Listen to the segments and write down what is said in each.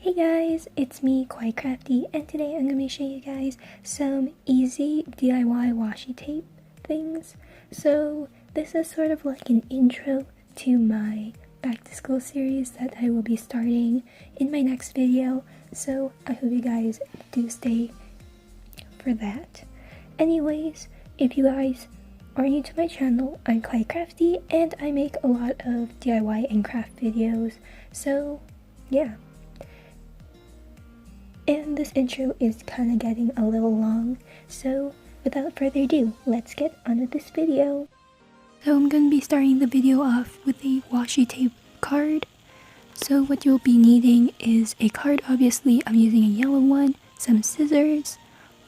Hey guys, it's me, Quite Crafty, and today I'm going to show you guys some easy DIY washi tape things. So this is sort of like an intro to my back to school series that I will be starting in my next video, so I hope you guys do stay for that. Anyways, if you guys are new to my channel, I'm Quite Crafty and I make a lot of DIY and craft videos, so yeah. And this intro is kind of getting a little long, so without further ado, let's get on with this video. So I'm going to be starting the video off with a washi tape card. So what you'll be needing is a card. Obviously I'm using a yellow one, some scissors,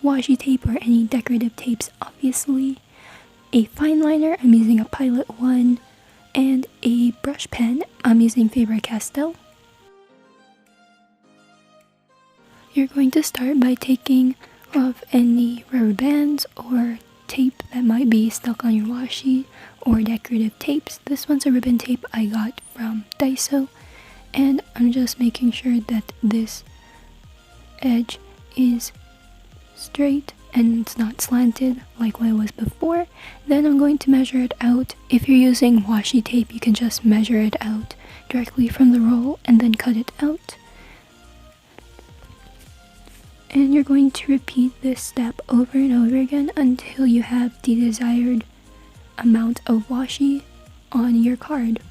washi tape or any decorative tapes obviously, a Fineliner, I'm using a Pallete one, and a brush pen, I'm using Faber Castell. You're going to start by taking off any rubber bands or tape that might be stuck on your washi or decorative tapes. This one's a ribbon tape I got from Daiso, and I'm just making sure that this edge is straight and it's not slanted like what it was before. Then I'm going to measure it out. If you're using washi tape, you can just measure it out directly from the roll and then cut it out. And you're going to repeat this step over and over again until you have the desired amount of washi on your card.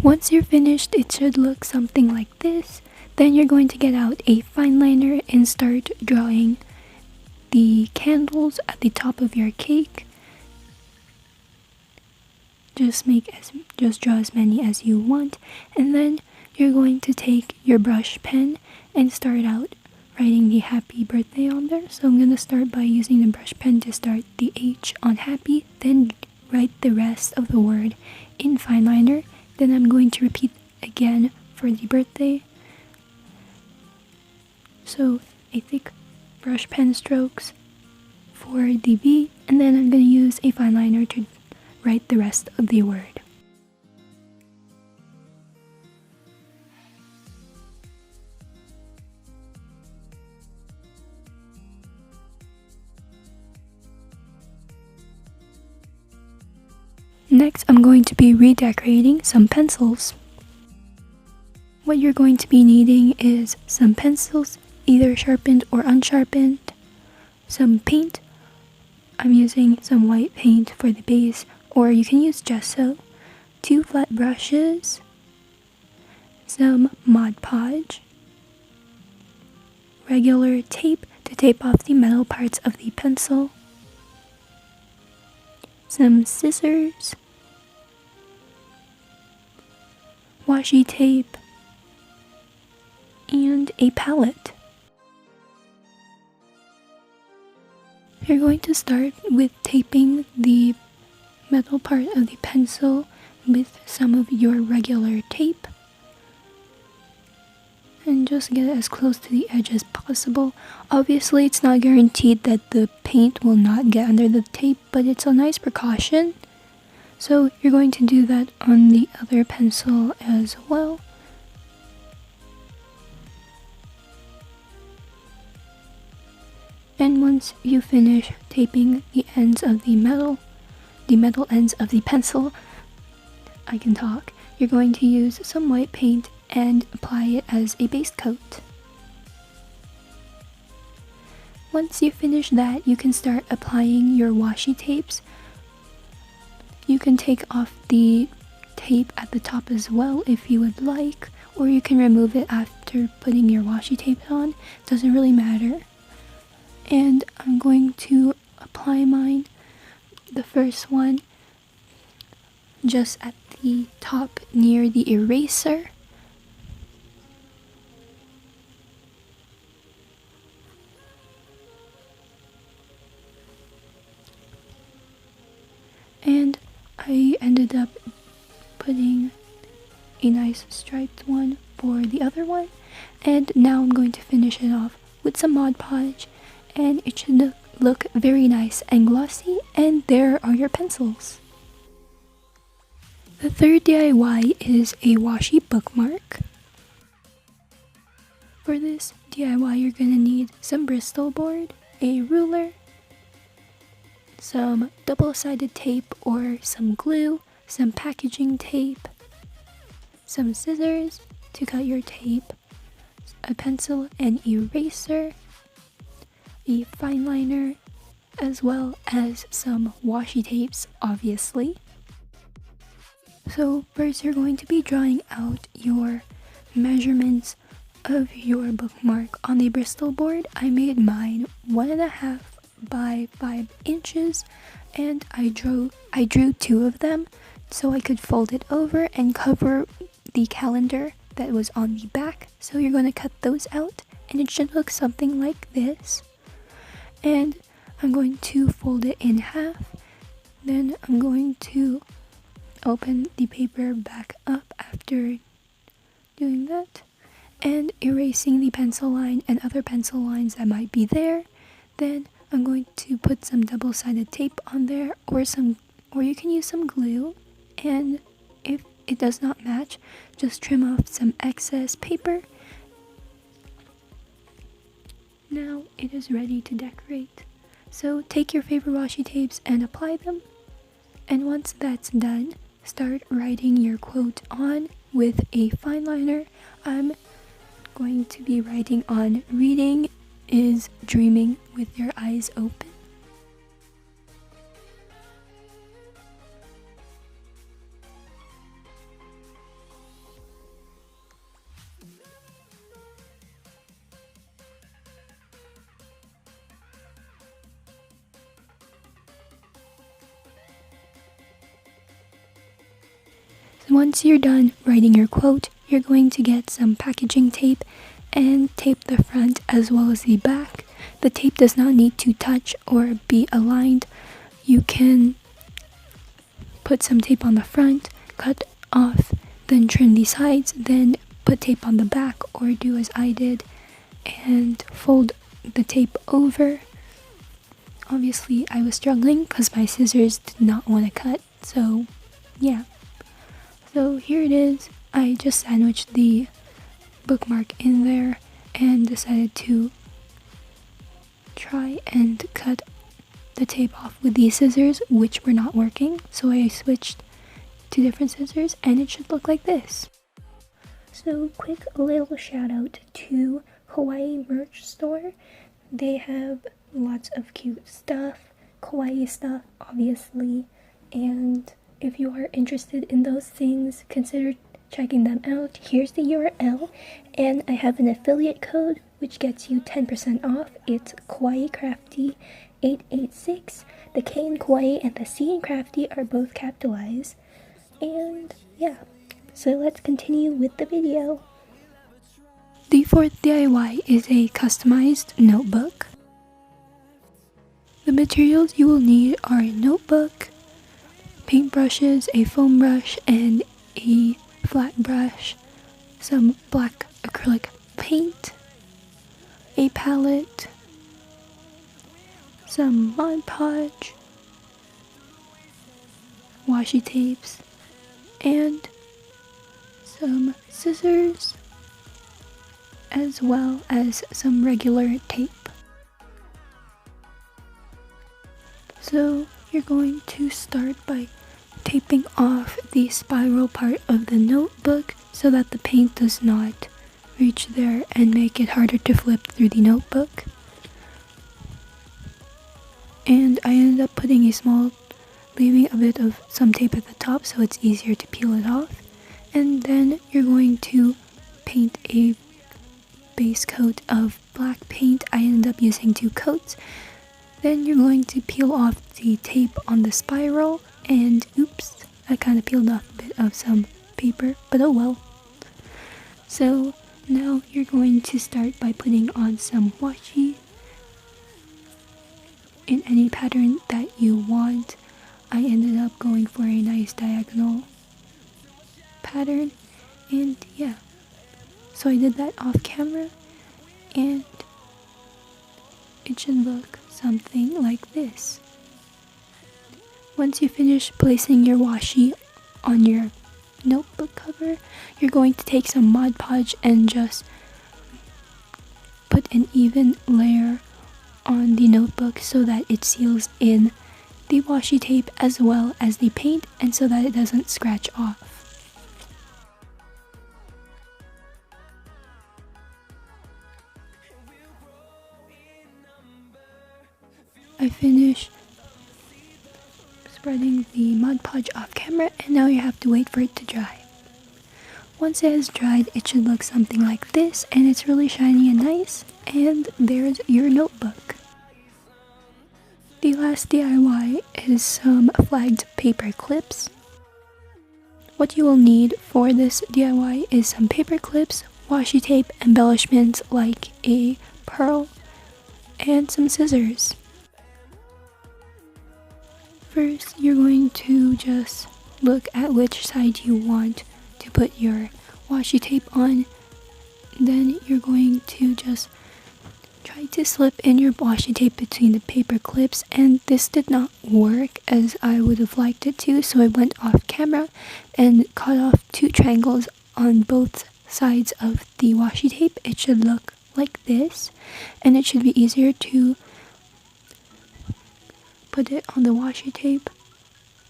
Once you're finished, it should look something like this. Then you're going to get out a Fineliner and start drawing the candles at the top of your cake. Just draw as many as you want, and then you're going to take your brush pen and start out writing the happy birthday on there. So I'm going to start by using the brush pen to start the H on happy, then write the rest of the word in Fineliner. Then I'm going to repeat again for the birthday. So a thick brush pen strokes for the B, and then I'm going to use a Fineliner to write the rest of the word. Next, I'm going to be redecorating some pencils. What you're going to be needing is some pencils, either sharpened or unsharpened, some paint. I'm using some white paint for the base, or you can use gesso, 2 flat brushes, some Mod Podge, regular tape to tape off the metal parts of the pencil, some scissors, washi tape, and a palette. You're going to start with taping the metal part of the pencil with some of your regular tape, and just get it as close to the edge as possible. Obviously it's not guaranteed that the paint will not get under the tape, but it's a nice precaution. So you're going to do that on the other pencil as well. And once you finish taping the ends of the metal ends of the pencil, I can talk, you're going to use some white paint and apply it as a base coat. Once you finish that, you can start applying your washi tapes. You can take off the tape at the top as well if you would like, or you can remove it after putting your washi tape on. Doesn't really matter. And I'm going to apply mine, the first one, just at the top near the eraser. And I ended up putting a nice striped one for the other one. And now I'm going to finish it off with some Mod Podge, and it should look very nice and glossy. And there are your pencils. The third DIY is a washi bookmark. For this DIY, you're going to need some Bristol board, a ruler, some double-sided tape or some glue, some packaging tape, some scissors to cut your tape, a pencil and eraser, a Fineliner, as well as some washi tapes, obviously. So first you're going to be drawing out your measurements of your bookmark on the Bristol board. I made mine 1.5 by 5 inches, and I drew 2 of them so I could fold it over and cover the calendar that was on the back. So you're going to cut those out, and it should look something like this. And I'm going to fold it in half. Then I'm going to open the paper back up after doing that and erasing the pencil line and other pencil lines that might be there. Then I'm going to put some double-sided tape on there, or you can use some glue, and if it does not match, just trim off some excess paper. Now it is ready to decorate. So take your favorite washi tapes and apply them, and once that's done, start writing your quote on with a Fineliner. I'm going to be writing on "Reading is dreaming with your eyes open." So once you're done writing your quote, you're going to get some packaging tape and tape the front as well as the back. The tape does not need to touch or be aligned. You can put some tape on the front, cut off, then trim the sides, then put tape on the back, or do as I did and fold the tape over. Obviously I was struggling because my scissors did not want to cut, so yeah. So here it is. I just sandwiched the bookmark in there and decided to try and cut the tape off with these scissors, which were not working. So I switched to different scissors, and it should look like this. So quick little shout out to Kawaii merch store. They have lots of cute stuff, kawaii stuff obviously, and if you are interested in those things, consider checking them out. Here's the URL, and I have an affiliate code which gets you 10% off. It's Kawaii Crafty 886. The K in Kawaii and the C in Crafty are both capitalized. And yeah, so let's continue with the video. The fourth DIY is a customized notebook. The materials you will need are a notebook, paintbrushes, a foam brush, and a flat brush, some black acrylic paint, a palette, some Mod Podge, washi tapes, and some scissors, as well as some regular tape. So you're going to start by taping off the spiral part of the notebook so that the paint does not reach there and make it harder to flip through the notebook. And I ended up leaving a bit of some tape at the top so it's easier to peel it off. And then you're going to paint a base coat of black paint. I ended up using 2 coats. Then you're going to peel off the tape on the spiral, and oops, I kind of peeled off a bit of some paper, but oh well. So now you're going to start by putting on some washi in any pattern that you want. I ended up going for a nice diagonal pattern, and yeah. So I did that off camera, and it should look something like this. Once you finish placing your washi on your notebook cover, you're going to take some Mod Podge and just put an even layer on the notebook so that it seals in the washi tape as well as the paint, and so that it doesn't scratch off. I finished spreading the Mod Podge off camera, and now you have to wait for it to dry. Once it has dried, it should look something like this, and it's really shiny and nice, and there's your notebook. The last DIY is some flagged paper clips. What you will need for this DIY is some paper clips, washi tape, embellishments like a pearl, and some scissors. First, you're going to just look at which side you want to put your washi tape on. Then you're going to just try to slip in your washi tape between the paper clips, and this did not work as I would have liked it to, so I went off camera and cut off 2 triangles on both sides of the washi tape. It should look like this, and it should be easier to put it on the washi tape,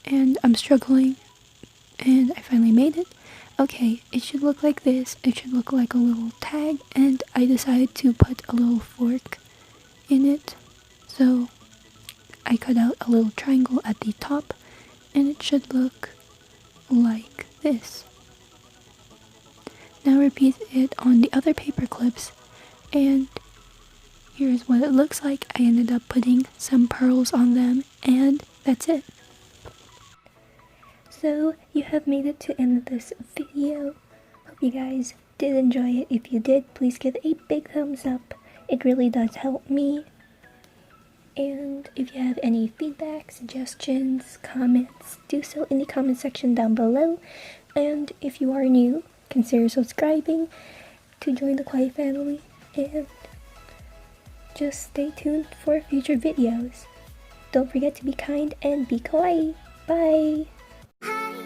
and I'm struggling, and I finally made it. Okay, it should look like this. It should look like a little tag, and I decided to put a little fork in it, so I cut out a little triangle at the top, and it should look like this. Now repeat it on the other paper clips, and here's what it looks like. I ended up putting some pearls on them, and that's it. So you have made it to the end of this video. Hope you guys did enjoy it. If you did, please give a big thumbs up. It really does help me. And if you have any feedback, suggestions, comments, do so in the comment section down below. And if you are new, consider subscribing to join the kawaii family. And just stay tuned for future videos. Don't forget to be kind and be kawaii. Bye! Hi.